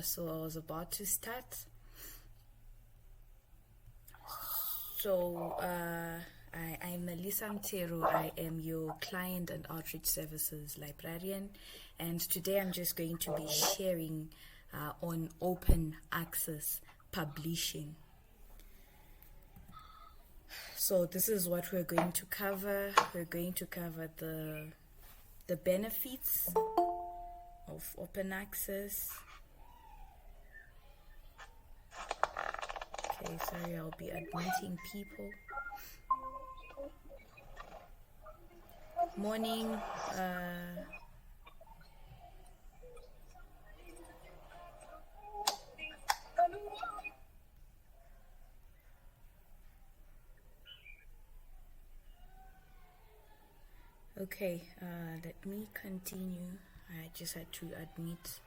So I was about to start. So I'm Melissa Mtero. I am your Client and Outreach Services Librarian, and today I'm just going to be sharing on open access publishing. So this is what we're going to cover. We're going to cover the benefits of open access. Okay, sorry, I'll be admitting people. Morning. Okay, let me continue. I just had to admit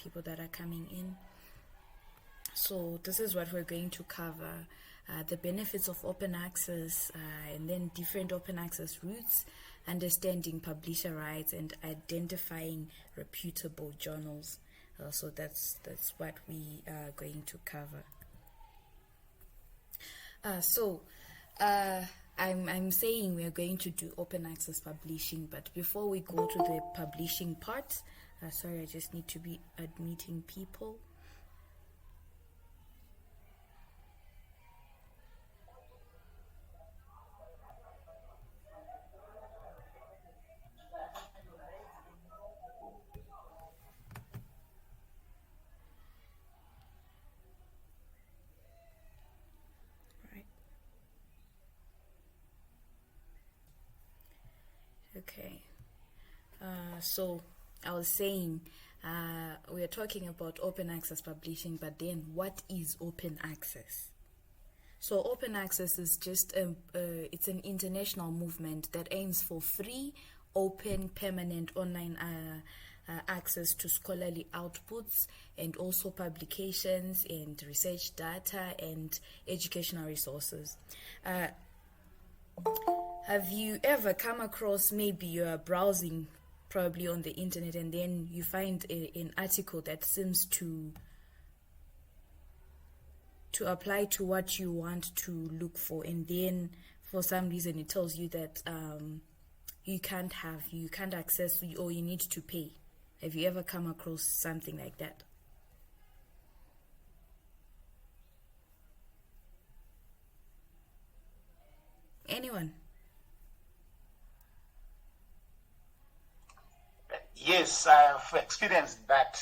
people that are coming in. So this is what we're going to cover, the benefits of open access, and then different open access routes, understanding publisher rights, and identifying reputable journals. So that's what we are going to cover. I'm saying we're going to do open access publishing, but before we go to the publishing part, sorry, I just need to be admitting people. Okay, so I was saying we are talking about open access publishing, but then what is open access? So open access is just it's an international movement that aims for free, open, permanent online access to scholarly outputs and also publications and research data and educational resources. Have you ever come across, maybe you're browsing probably on the internet and then you find an article that seems to apply to what you want to look for, and then for some reason it tells you that you can't access, or you need to pay? Have you ever come across something like that? Anyone? Yes, I have experienced that.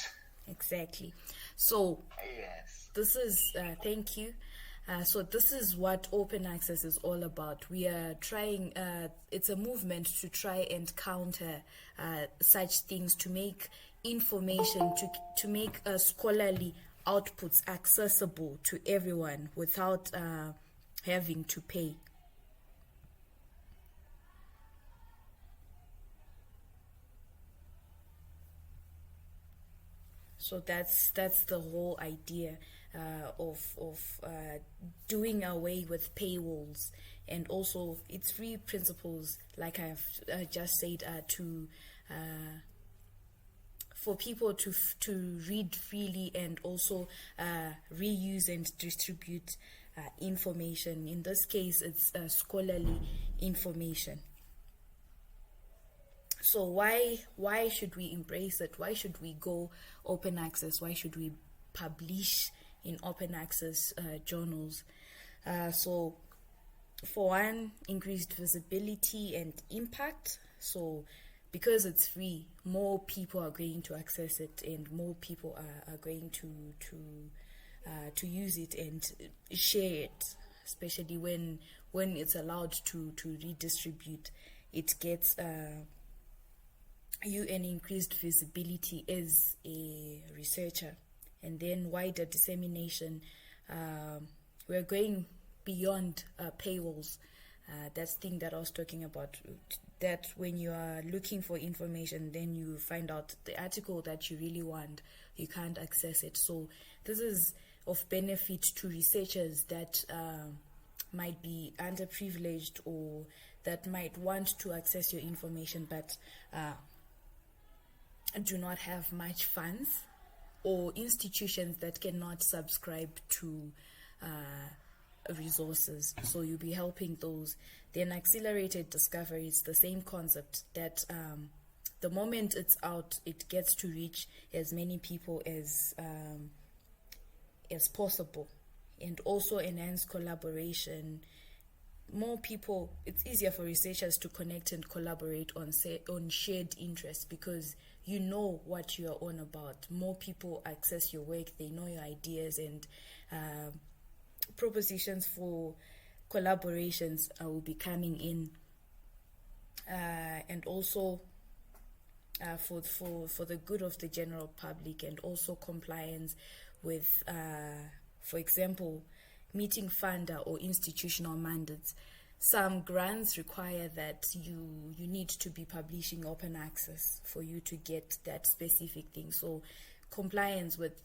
Exactly. So yes, this is thank you. So this is what open access is all about. We are trying, it's a movement to try and counter such things, to make information, to make scholarly outputs accessible to everyone without having to pay. So that's the whole idea of doing away with paywalls, and also it's free principles, like I've just said, for people to read freely and also reuse and distribute information. In this case, it's scholarly information. So why should we embrace it? Why should we go open access? Why should we publish in open access journals? So for one, increased visibility and impact. So because it's free, more people are going to access it, and more people are going to use it and share it, especially when it's allowed to redistribute. It gets you an increased visibility as a researcher, and then wider dissemination. We're going beyond paywalls. That's the thing that I was talking about, that when you are looking for information, then you find out the article that you really want, you can't access it. So this is of benefit to researchers that might be underprivileged, or that might want to access your information but do not have much funds or institutions that cannot subscribe to resources. So you'll be helping those. Then accelerated discovery is the same concept, that the moment it's out, it gets to reach as many people as possible. And also enhance collaboration. More people, it's easier for researchers to connect and collaborate on shared interests, because you know what you are on about. More people access your work, they know your ideas, and propositions for collaborations will be coming in, and also for the good of the general public, and also compliance with, for example, meeting funder or institutional mandates. Some grants require that you need to be publishing open access for you to get that specific thing. So compliance with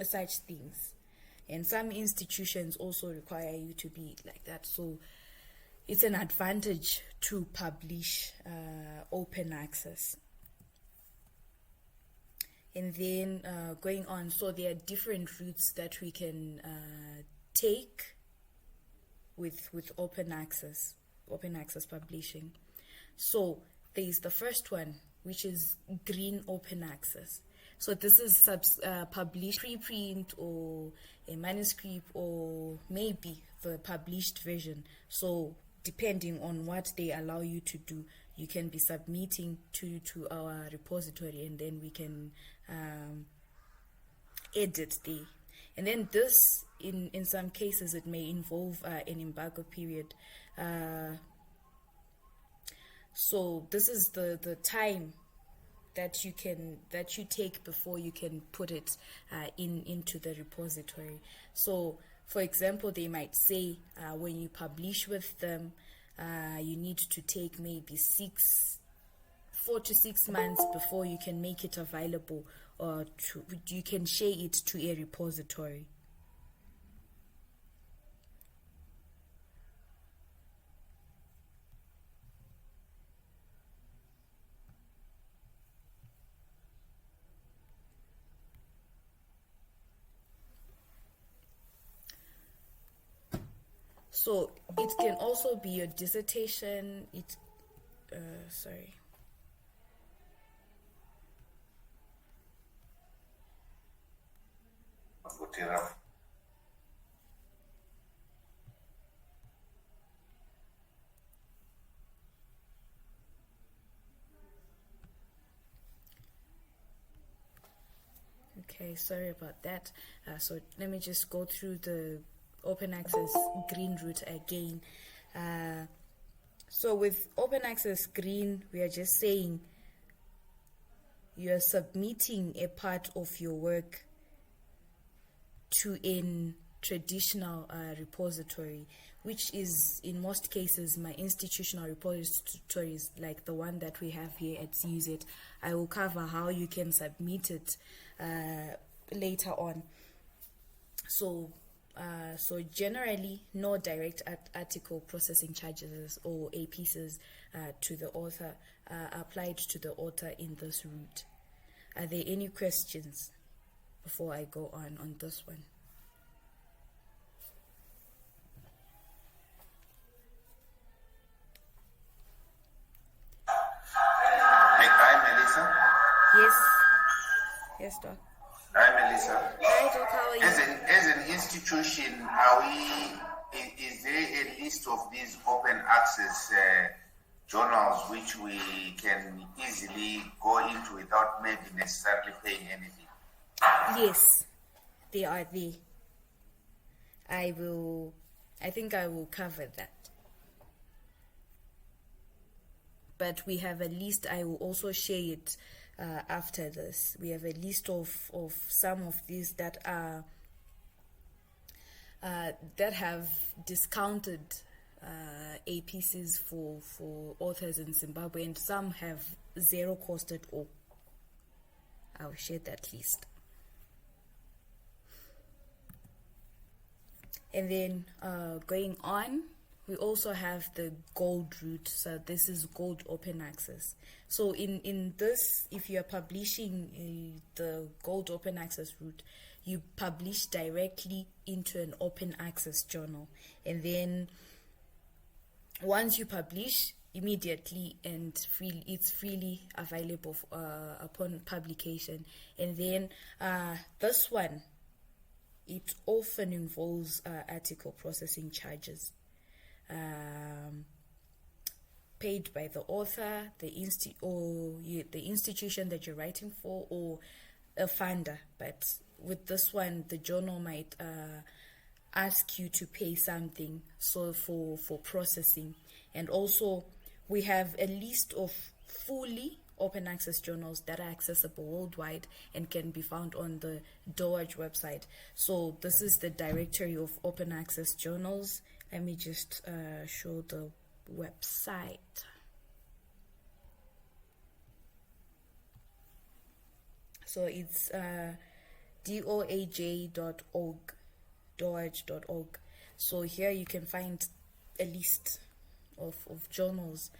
such things. And some institutions also require you to be like that. So it's an advantage to publish open access. And then going on, so there are different routes that we can take with open access publishing. So there is the first one, which is green open access. So this is published preprint or a manuscript, or maybe the published version. So depending on what they allow you to do, you can be submitting to our repository, and then we can edit there. And then this, in some cases, it may involve an embargo period. So this is the time that you take before you can put it into the repository. So, for example, they might say when you publish with them, you need to take maybe 4 to 6 months before you can make it available, or you can share it to a repository. So it can also be your dissertation. Sorry. Okay, sorry about that. So let me just go through the open access green route again. So with open access green, we are just saying you are submitting a part of your work to a traditional repository, which is in most cases my institutional repositories, like the one that we have here at CUZ. I will cover how you can submit it later on. So generally, no direct article processing charges or APCs to the author applied to the author in this route. Are there any questions before I go on this one? Hi, Melissa. Yes, Doc. Hi, Melissa. Hi, Doc. How are you? As an institution, is there a list of these open access journals which we can easily go into without maybe necessarily paying anything? Yes, they are there. I think I will cover that. But we have a list. I will also share it after this. We have a list of some of these that are that have discounted APCs for authors in Zimbabwe, and some have zero cost at all. I will share that list. And then going on we also have the gold route. So this is gold open access. So in this, if you are publishing the gold open access route, you publish directly into an open access journal, and then once you publish, immediately and freely, it's freely available upon publication. And then this one, it often involves article processing charges paid by the author, the institution that you're writing for, or a funder. But with this one, the journal might ask you to pay something for processing. And also, we have a list of fully open access journals that are accessible worldwide and can be found on the DOAJ website. So this is the directory of open access journals. Let me just show the website. So it's doaj.org, doaj.org. So here you can find a list of journals.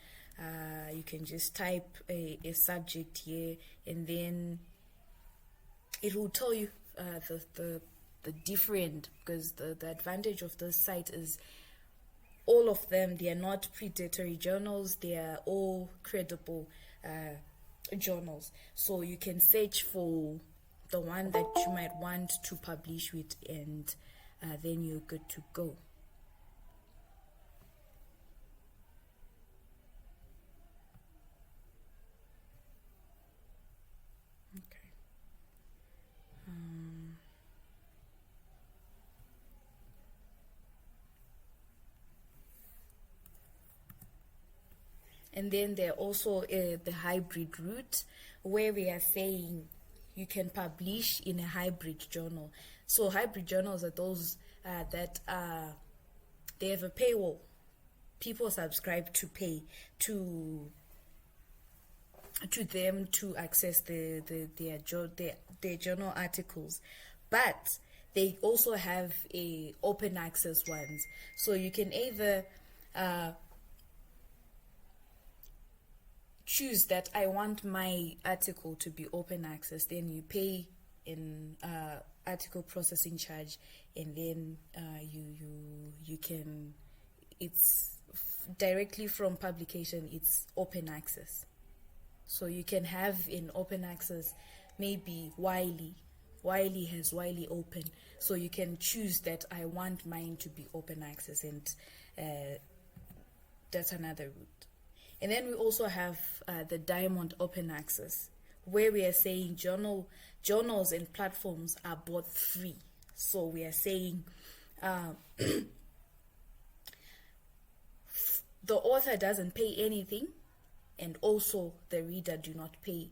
You can just type a subject here, and then it will tell you the different, because the advantage of this site is all of them, they are not predatory journals, they are all credible journals. So you can search for the one that you might want to publish with, and then you're good to go. And then there also the hybrid route, where we are saying you can publish in a hybrid journal. So hybrid journals are those that they have a paywall. People subscribe to pay to them to access their journal articles, but they also have a open access ones. So you can either choose that I want my article to be open access, then you pay in article processing charge, and then you can, it's directly from publication, it's open access. So you can have in open access maybe Wiley has Wiley Open, so you can choose that I want mine to be open access, and that's another route. And then we also have the Diamond Open Access, where we are saying journals and platforms are both free. So we are saying the author doesn't pay anything, and also the readers do not pay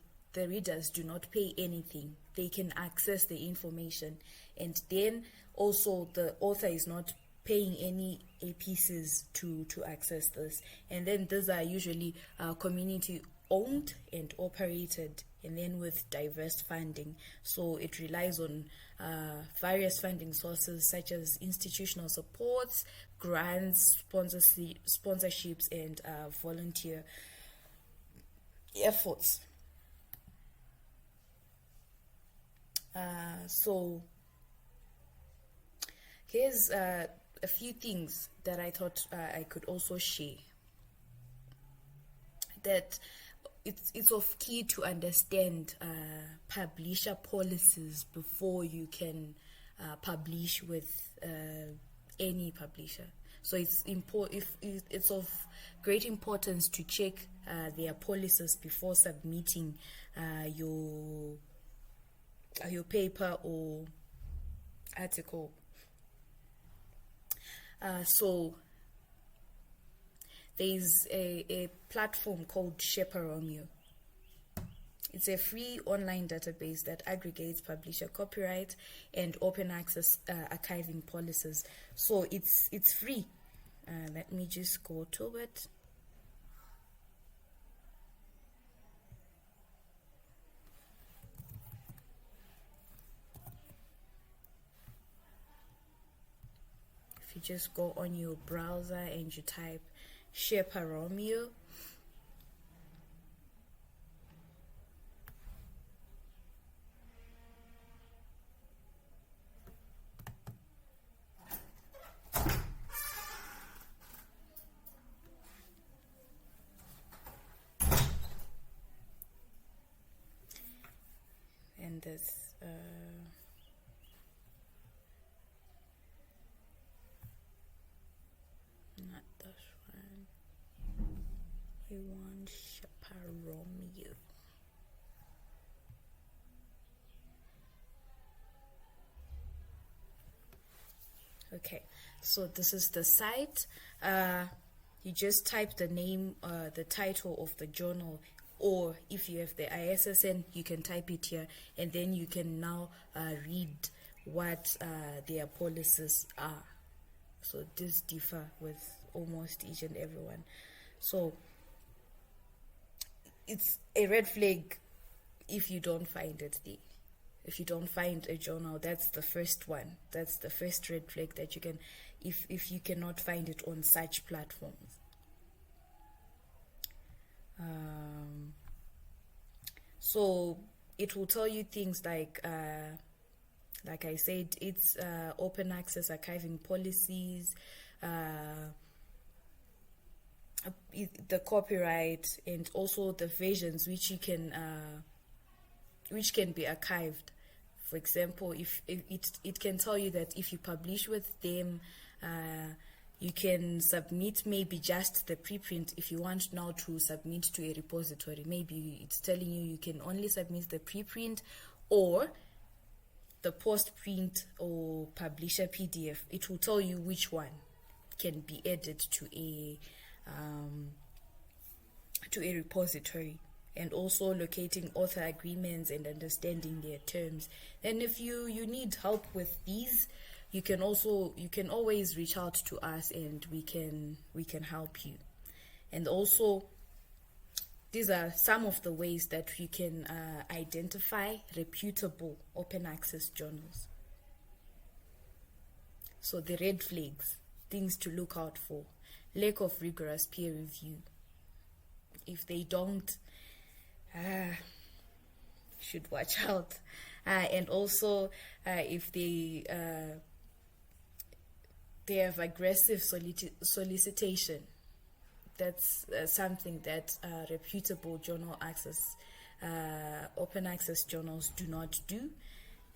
anything. They can access the information, and then also the author is not paying any pieces to access this. And then these are usually community owned and operated, and then with diverse funding. So it relies on various funding sources such as institutional supports, grants, sponsorships, and volunteer efforts. So here's a few things that I thought I could also share, that it's of key to understand publisher policies before you can publish with any publisher. So it's it's of great importance to check their policies before submitting your paper or article. So there's a platform called Chaperone. It's a free online database that aggregates publisher copyright and open access archiving policies. So it's free. Let me just go to it. If you just go on your browser and you type Sherpa Romeo, and there's not this one. We want Sherpa Romeo. Okay, so this is the site. You just type the name, the title of the journal, or if you have the ISSN, you can type it here, and then you can now read what their policies are. So this differ with almost each and everyone. So it's a red flag if you don't find it there. If you don't find a journal, that's the first one. That's the first red flag that you can, if you cannot find it on such platforms. So it will tell you things like I said, it's open access archiving policies, the copyright, and also the versions which you can which can be archived. For example, if it can tell you that if you publish with them, you can submit maybe just the preprint. If you want now to submit to a repository, maybe it's telling you can only submit the preprint or the post-print or publisher PDF. It will tell you which one can be added to a repository, and also locating author agreements and understanding their terms. And if you need help with these, you can always reach out to us, and we can help you. And also, these are some of the ways that we can identify reputable open access journals. So the red flags, things to look out for: lack of rigorous peer review. If they don't, should watch out. And also, if they have aggressive solicitation, that's something that reputable journal access, open access journals do not do.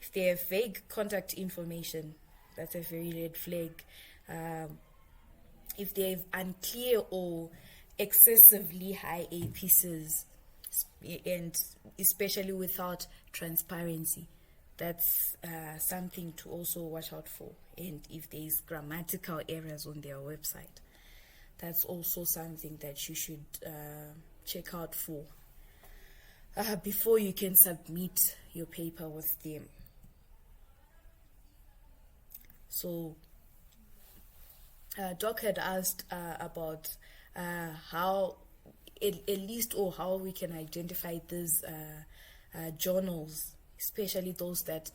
If they have vague contact information, that's a very red flag. If they have unclear or excessively high APCs, and especially without transparency, that's something to also watch out for. And if there is grammatical errors on their website, that's also something that you should check out for before you can submit your paper with them. So Doc had asked about how how we can identify these journals, especially those that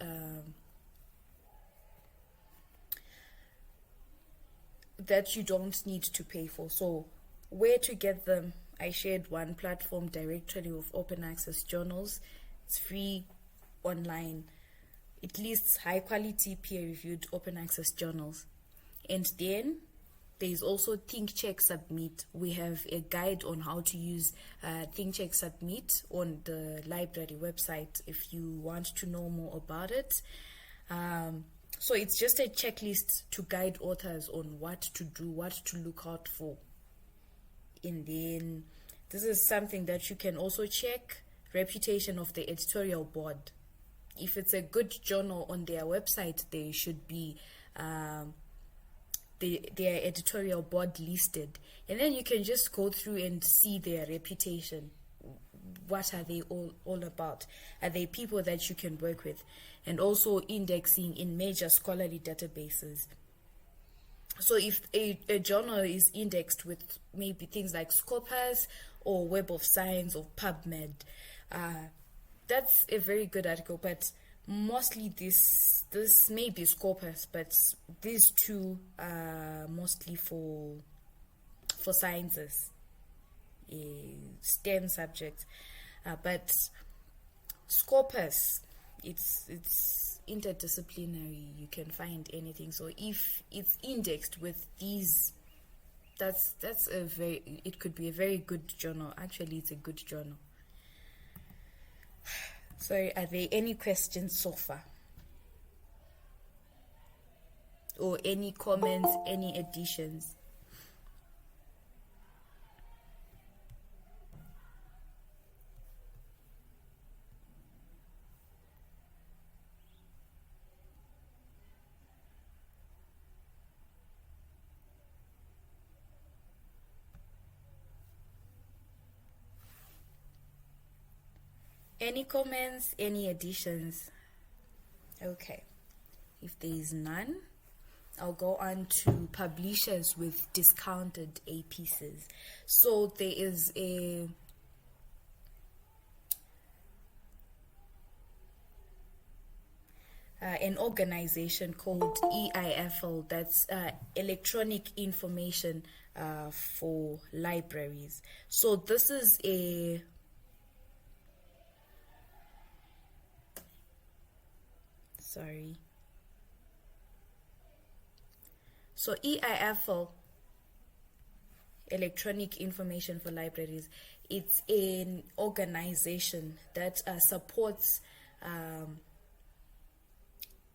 you don't need to pay for. So where to get them? I shared one platform, Directory of Open Access Journals. It's free, online. It lists high quality peer reviewed open access journals. And then there's also Think Check Submit. We have a guide on how to use Think Check Submit on the library website if you want to know more about it. So it's just a checklist to guide authors on what to do, what to look out for. And then this is something that you can also check: reputation of the editorial board. If it's a good journal on their website, they should be their editorial board listed, and then you can just go through and see their reputation. What are they all about? Are they people that you can work with? And also indexing in major scholarly databases. So if a journal is indexed with maybe things like Scopus or Web of Science or PubMed, that's a very good article. But mostly this may be Scopus, but these two are mostly for sciences, STEM subjects. But Scopus, it's interdisciplinary. You can find anything. So if it's indexed with these, it could be a very good journal. Actually, it's a good journal. So are there any questions so far? Or any comments, any additions? Any comments, any additions? Okay. If there is none, I'll go on to publishers with discounted A pieces. So there is an organization called EIFL, that's Electronic Information for Libraries. So this is So EIFL, Electronic Information for Libraries, it's an organization that supports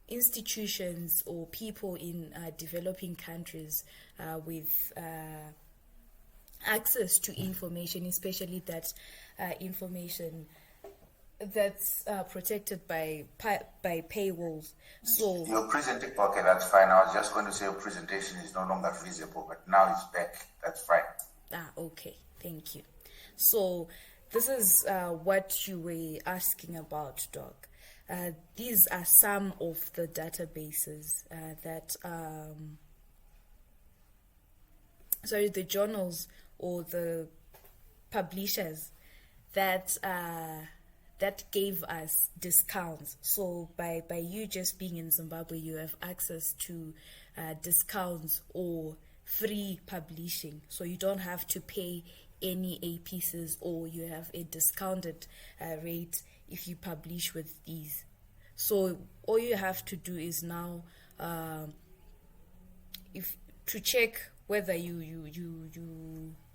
institutions or people in developing countries with access to information, especially that information that's protected by paywalls. So your presentation, okay, that's fine. I was just going to say your presentation is no longer visible, but now it's back. That's fine. Okay, thank you. So this is what you were asking about, Doc. These are some of the databases the journals or the publishers that gave us discounts. So by you just being in Zimbabwe, you have access to discounts or free publishing. So you don't have to pay any A pieces, or you have a discounted rate if you publish with these. So all you have to do is now to check whether you're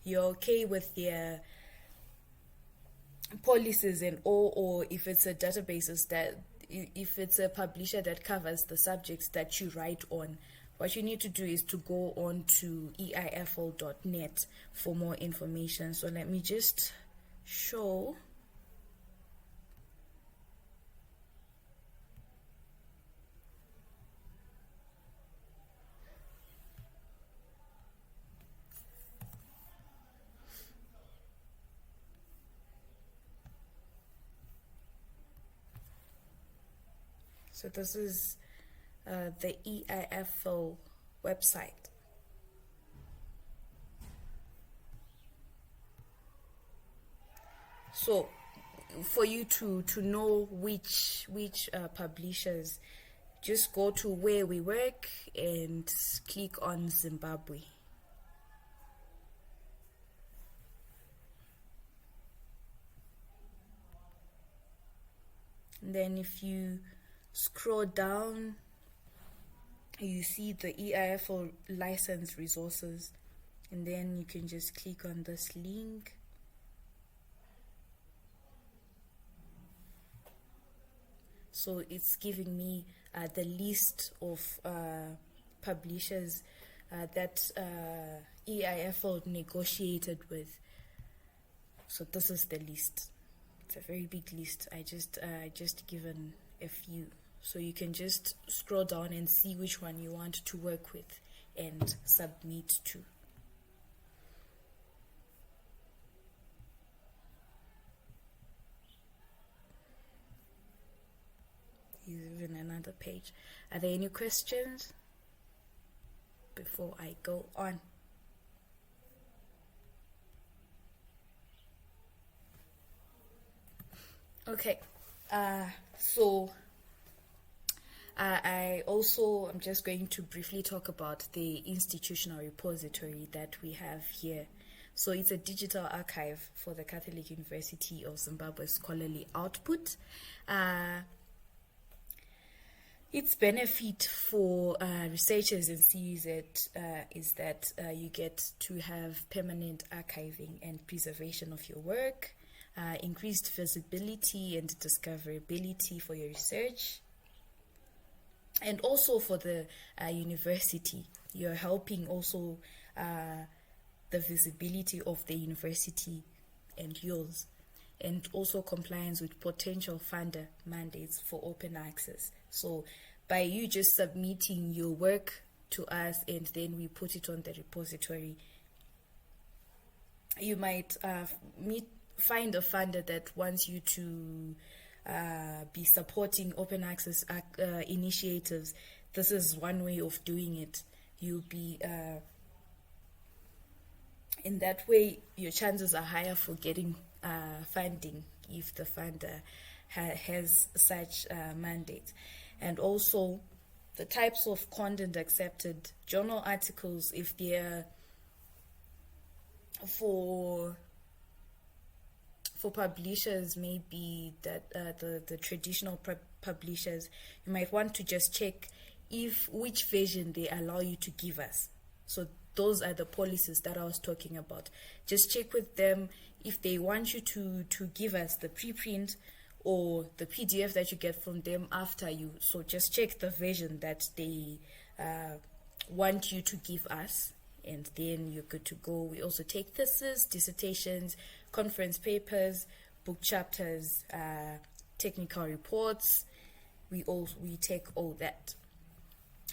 okay with their policies and all, or if it's a databases if it's a publisher that covers the subjects that you write on. What you need to do is to go on to eifl.net for more information. So let me just show. So this is the EIFL website. So for you to know which publishers, just go to where we work and click on Zimbabwe. And then if you scroll down, you see the EIFL license resources, and then you can just click on this link. So it's giving me the list of publishers that EIFL negotiated with. So this is the list. It's a very big list. I just given a few. So you can just scroll down and see which one you want to work with and submit to. Here's even another page. Are there any questions before I go on? Okay. So I'm just going to briefly talk about the institutional repository that we have here. So it's a digital archive for the Catholic University of Zimbabwe scholarly output. Its benefit for researchers in CUZ is that you get to have permanent archiving and preservation of your work, increased visibility and discoverability for your research, and also for the university. You're helping also the visibility of the university and yours, and also compliance with potential funder mandates for open access. So by you just submitting your work to us and then we put it on the repository, you might find a funder that wants you to be supporting open access initiatives. This is one way of doing it. You'll be in that way, your chances are higher for getting funding if the funder has such mandate. And also the types of content accepted: journal articles, if they're for publishers, maybe that the traditional publishers, you might want to just check which version they allow you to give us. So those are the policies that I was talking about. Just check with them if they want you to give us the preprint or the PDF that you get from them after you. So just check the version that they want you to give us, and then you're good to go. We also take theses, dissertations, conference papers, book chapters, technical reports. We take all that.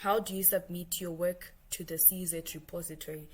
How do you submit your work to the CUZ repository?